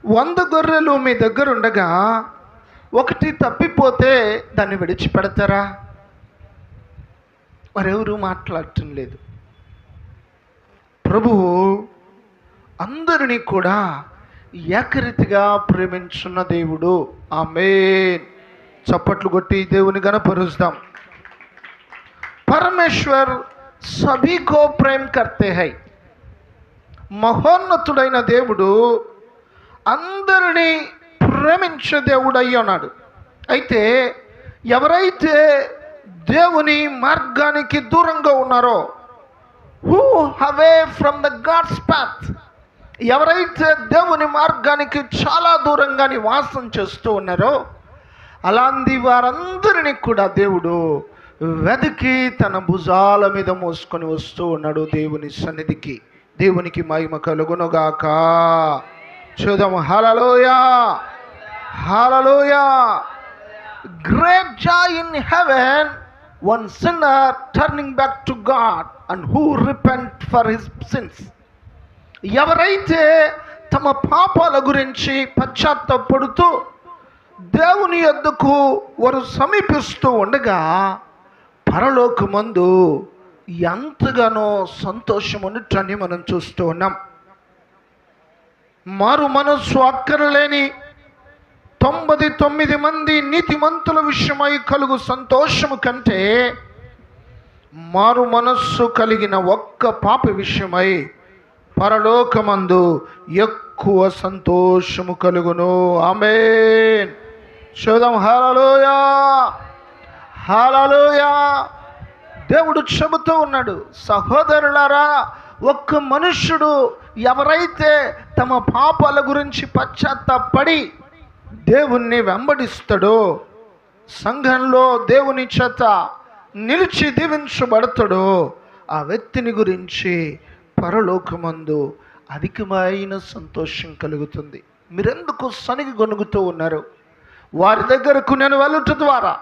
100 గొర్రెలు మీ దగ్గర ఉండగా ఒకటి తప్పిపోతే దాన్ని విడిచిపెడతారా? మరెవరూ మాట్లాడటం లేదు. ప్రభువు అందరినీ కూడా ఏకరీతిగా ప్రేమించున్న దేవుడు. ఆమేన్. చప్పట్లు కొట్టి దేవుని గణపరుస్తాం. परमेश्वर सभी को प्रेम करते हैं. మహోన్నతుడైన దేవుడు అందరినీ ప్రేమించే దేవుడు అయి ఉన్నాడు. అయితే ఎవరైతే దేవుని మార్గానికి దూరంగా ఉన్నారో, who away from the God's path, ఎవరైతే దేవుని మార్గానికి చాలా దూరంగా నివాసం చేస్తూ ఉన్నారో అలాంటి వారందరినీ కూడా దేవుడు వెతికి తన భుజాల మీద మోసుకొని వస్తూ ఉన్నాడు దేవుని సన్నిధికి. దేవునికి మహిమ కలుగునుగాక. చూద్దాము. హల్లెలూయా, హల్లెలూయా. Great joy in heaven, one sinner turning back to God and who repent for his sins. ఎవరైతే తమ పాపాల గురించి పశ్చాత్తాపడుతూ దేవుని యొద్దకు వారు సమీపిస్తూ ఉండగా పరలోకమందు ఎంతగానో సంతోషమునుటని మనం చూస్తూ ఉన్నాం. మారు మనస్సు అక్కరలేని 99 మంది నీతిమంతుల విషయమై కలుగు సంతోషము కంటే మారు మనస్సు కలిగిన ఒక్క పాపి విషయమై పరలోకమందు ఎక్కువ సంతోషము కలుగును. ఆమేన్. చూద్దాం. హల్లెలూయా, హల్లెలూయా. దేవుడు చెబుతూ ఉన్నాడు, సహోదరులారా, ఒక్క మనుష్యుడు ఎవరైతే తమ పాపాల గురించి పశ్చాత్తాపడి దేవుణ్ణి వెంబడిస్తాడో, సంఘంలో దేవుని చేత నిలిచి దీవించబడతాడో, ఆ వ్యక్తిని గురించి పరలోకమందు అధికమైన సంతోషం కలుగుతుంది. మీరెందుకు సనిగి గొనుగుతూ ఉన్నారు? వారి దగ్గరకు నేను వెళ్ళుట ద్వారా,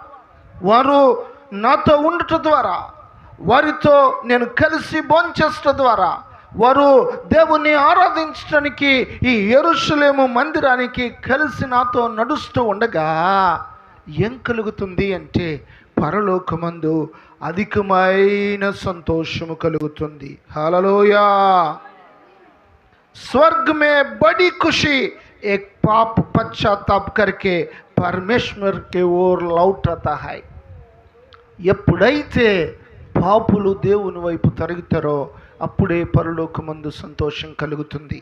వారు నాతో ఉండుట ద్వారా, వారితో నేను కలిసి భోంచేయడం ద్వారా, వారు దేవుణ్ణి ఆరాధించడానికి ఈ యెరూషలేము మందిరానికి కలిసి నాతో నడుస్తూ ఉండగా ఏం కలుగుతుంది అంటే పరలోకమందు అధికమైన సంతోషము కలుగుతుంది. హల్లెలూయా. स्वर्ग में बड़ी खुशी एक पाप पश्चाताप करके परमेश्वर के ओर लौटता है. ఎప్పుడైతే పాపులు దేవుని వైపు తరుగుతారో అప్పుడే పరలోకమందు సంతోషం కలుగుతుంది.